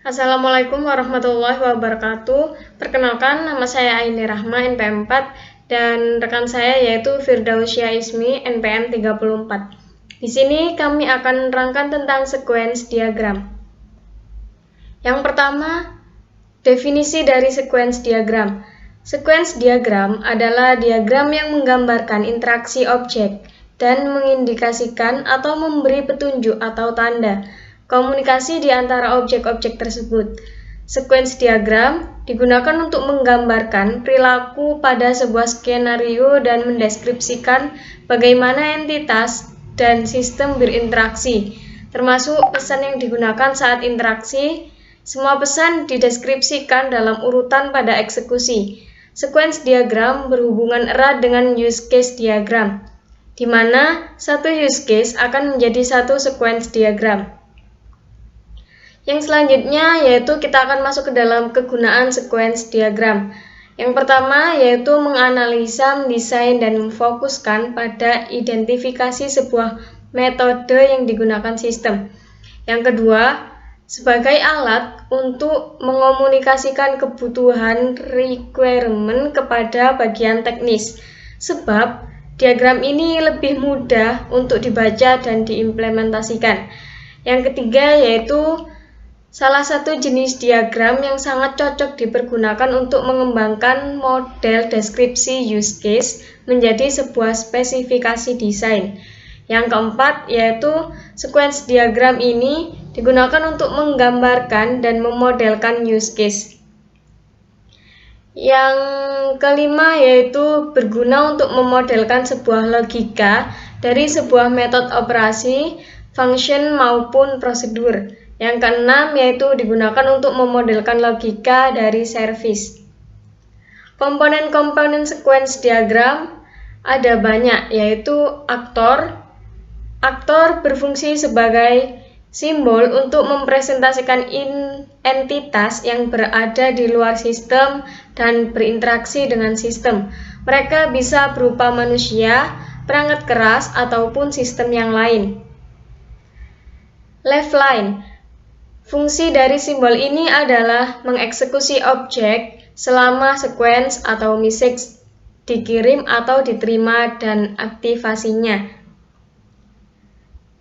Assalamualaikum warahmatullahi wabarakatuh. Perkenalkan, nama saya Aini Rahma, NPM 4, dan rekan saya yaitu Firdausyah Ismi, NPM 34. Di sini kami akan menerangkan tentang sequence diagram. Yang pertama, definisi dari sequence diagram. Sequence diagram adalah diagram yang menggambarkan interaksi objek dan mengindikasikan atau memberi petunjuk atau tanda komunikasi di antara objek-objek tersebut. Sequence diagram digunakan untuk menggambarkan perilaku pada sebuah skenario dan mendeskripsikan bagaimana entitas dan sistem berinteraksi, termasuk pesan yang digunakan saat interaksi. Semua pesan dideskripsikan dalam urutan pada eksekusi. Sequence diagram berhubungan erat dengan use case diagram, di mana satu use case akan menjadi satu sequence diagram. Yang selanjutnya yaitu kita akan masuk ke dalam kegunaan sequence diagram. Yang pertama yaitu menganalisa, mendesain, dan memfokuskan pada identifikasi sebuah metode yang digunakan sistem. Yang kedua, sebagai alat untuk mengomunikasikan kebutuhan requirement kepada bagian teknis. Sebab diagram ini lebih mudah untuk dibaca dan diimplementasikan. Yang ketiga yaitu salah satu jenis diagram yang sangat cocok dipergunakan untuk mengembangkan model deskripsi use case menjadi sebuah spesifikasi desain. Yang keempat yaitu sequence diagram ini digunakan untuk menggambarkan dan memodelkan use case. Yang kelima yaitu berguna untuk memodelkan sebuah logika dari sebuah metode operasi, function maupun prosedur. Yang keenam yaitu digunakan untuk memodelkan logika dari service. Komponen-komponen sequence diagram ada banyak, yaitu aktor. Aktor berfungsi sebagai simbol untuk mempresentasikan entitas yang berada di luar sistem dan berinteraksi dengan sistem. Mereka bisa berupa manusia, perangkat keras, ataupun sistem yang lain. Left line. Fungsi dari simbol ini adalah mengeksekusi objek selama sequence atau message dikirim atau diterima dan aktivasinya.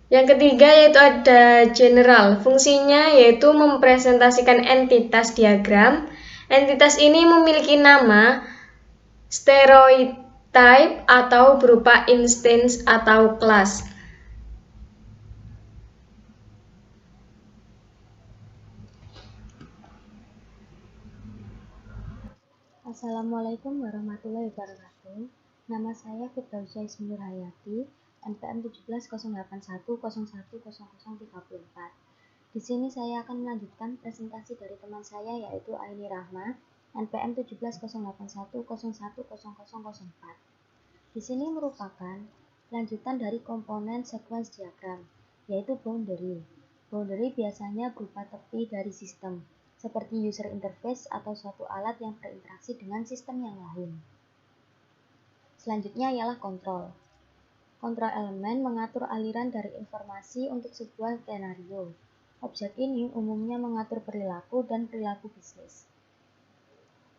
Yang ketiga yaitu ada general. Fungsinya yaitu mempresentasikan entitas diagram. Entitas ini memiliki nama, stereotype atau berupa instance atau kelas. Assalamualaikum warahmatullahi wabarakatuh. Nama saya Firdausyah Ismi Hayati, NPM 170810100034. Di sini saya akan melanjutkan presentasi dari teman saya yaitu Aini Rahma, NPM 170810100004. Di sini merupakan lanjutan dari komponen sequence diagram, yaitu boundary. Boundary biasanya berupa tepi dari sistem, seperti user interface atau suatu alat yang berinteraksi dengan sistem yang lain. Selanjutnya ialah kontrol. Kontrol elemen mengatur aliran dari informasi untuk sebuah skenario. Objek ini umumnya mengatur perilaku dan perilaku bisnis.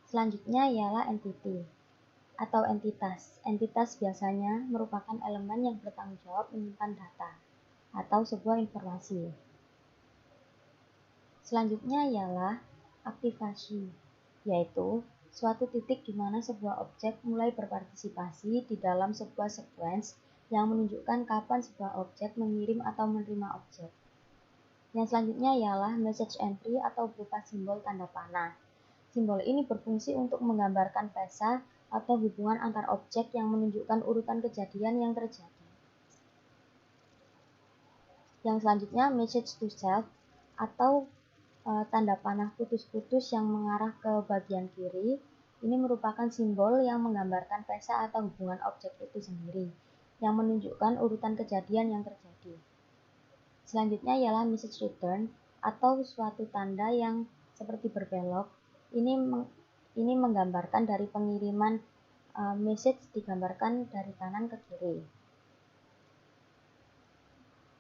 Selanjutnya ialah entity atau entitas. Entitas biasanya merupakan elemen yang bertanggung jawab menyimpan data atau sebuah informasi. Selanjutnya ialah aktivasi, yaitu suatu titik di mana sebuah objek mulai berpartisipasi di dalam sebuah sequence yang menunjukkan kapan sebuah objek mengirim atau menerima objek. Yang selanjutnya ialah message entry atau berupa simbol tanda panah. Simbol ini berfungsi untuk menggambarkan pesa atau hubungan antar objek yang menunjukkan urutan kejadian yang terjadi. Yang selanjutnya message to self atau tanda panah putus-putus yang mengarah ke bagian kiri. Ini merupakan simbol yang menggambarkan pesa atau hubungan objek itu sendiri, yang menunjukkan urutan kejadian yang terjadi. Selanjutnya ialah message return atau suatu tanda yang seperti berbelok. Ini menggambarkan dari pengiriman message digambarkan dari kanan ke kiri.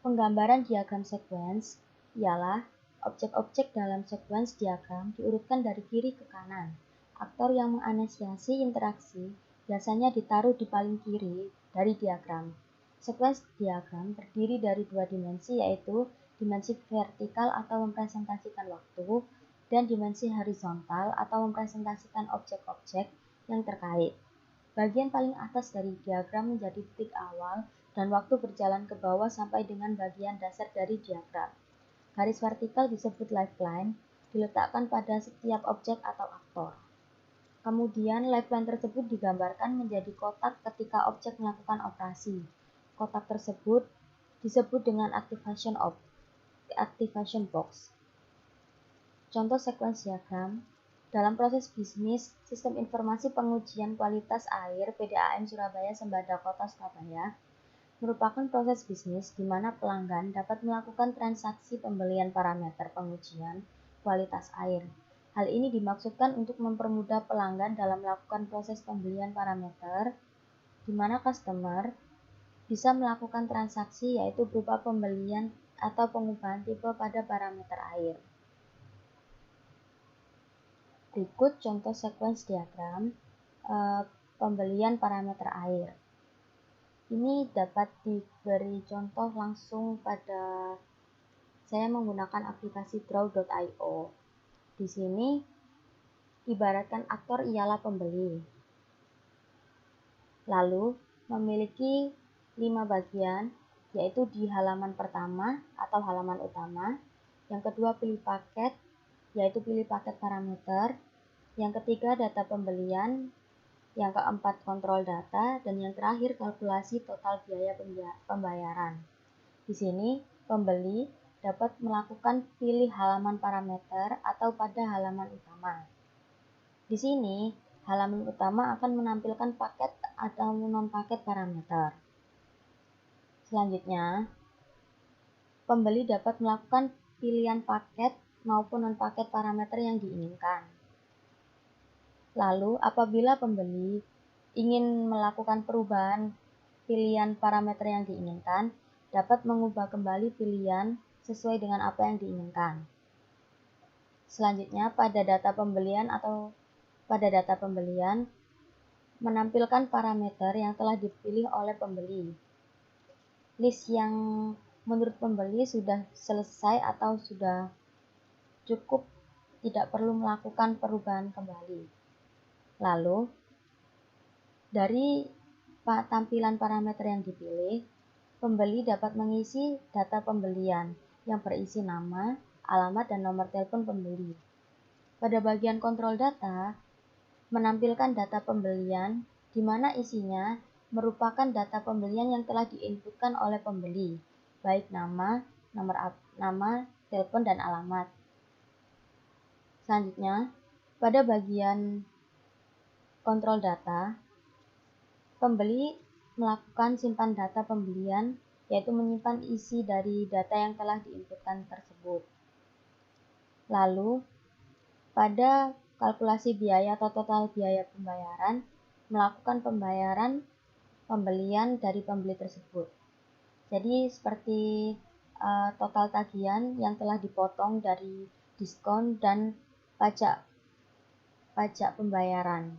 Penggambaran diagram sequence ialah Objek-objek dalam sekuens diagram diurutkan dari kiri ke kanan. Aktor yang menginisiasi interaksi biasanya ditaruh di paling kiri dari diagram. Sekuens diagram terdiri dari dua dimensi, yaitu dimensi vertikal atau mempresentasikan waktu dan dimensi horizontal atau mempresentasikan objek-objek yang terkait. Bagian paling atas dari diagram menjadi titik awal dan waktu berjalan ke bawah sampai dengan bagian dasar dari diagram. Garis vertikal disebut lifeline, diletakkan pada setiap objek atau aktor. Kemudian lifeline tersebut digambarkan menjadi kotak ketika objek melakukan operasi. Kotak tersebut disebut dengan activation box. Contoh sekuens diagram. Dalam proses bisnis, Sistem Informasi Pengujian Kualitas Air PDAM Surabaya Sembada Kota Surabaya merupakan proses bisnis di mana pelanggan dapat melakukan transaksi pembelian parameter pengujian kualitas air. Hal ini dimaksudkan untuk mempermudah pelanggan dalam melakukan proses pembelian parameter, di mana customer bisa melakukan transaksi yaitu berupa pembelian atau pengubahan tipe pada parameter air. Berikut contoh sekuens diagram pembelian parameter air. Ini dapat diberi contoh langsung pada saya menggunakan aplikasi draw.io. Di sini ibaratkan aktor ialah pembeli. Lalu memiliki 5 bagian, yaitu di halaman pertama atau halaman utama, yang kedua pilih paket, yaitu pilih paket parameter, yang ketiga data pembelian, yang keempat kontrol data, dan yang terakhir kalkulasi total biaya pembayaran. Di sini pembeli dapat melakukan pilih halaman parameter atau pada halaman utama. Di sini halaman utama akan menampilkan paket atau non-paket parameter. Selanjutnya, pembeli dapat melakukan pilihan paket maupun non-paket parameter yang diinginkan. Lalu, apabila pembeli ingin melakukan perubahan pilihan parameter yang diinginkan, dapat mengubah kembali pilihan sesuai dengan apa yang diinginkan. Selanjutnya, pada data pembelian menampilkan parameter yang telah dipilih oleh pembeli. List yang menurut pembeli sudah selesai atau sudah cukup, tidak perlu melakukan perubahan kembali. Lalu, dari tampilan parameter yang dipilih, pembeli dapat mengisi data pembelian yang berisi nama, alamat, dan nomor telepon pembeli. Pada bagian kontrol data, menampilkan data pembelian di mana isinya merupakan data pembelian yang telah diinputkan oleh pembeli, baik nama, telepon, dan alamat. Selanjutnya, pada bagian kontrol data, pembeli melakukan simpan data pembelian, yaitu menyimpan isi dari data yang telah diinputkan tersebut. Lalu, pada kalkulasi biaya atau total biaya pembayaran, melakukan pembayaran pembelian dari pembeli tersebut. Jadi seperti total tagihan yang telah dipotong dari diskon dan pajak pembayaran.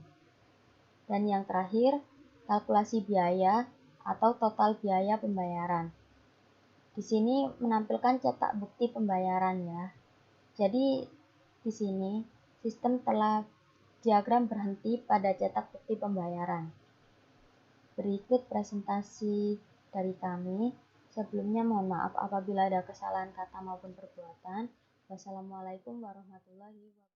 Dan yang terakhir, kalkulasi biaya atau total biaya pembayaran. Di sini menampilkan cetak bukti pembayaran ya. Jadi di sini diagram berhenti pada cetak bukti pembayaran. Berikut presentasi dari kami. Sebelumnya mohon maaf apabila ada kesalahan kata maupun perbuatan. Wassalamualaikum warahmatullahi wabarakatuh.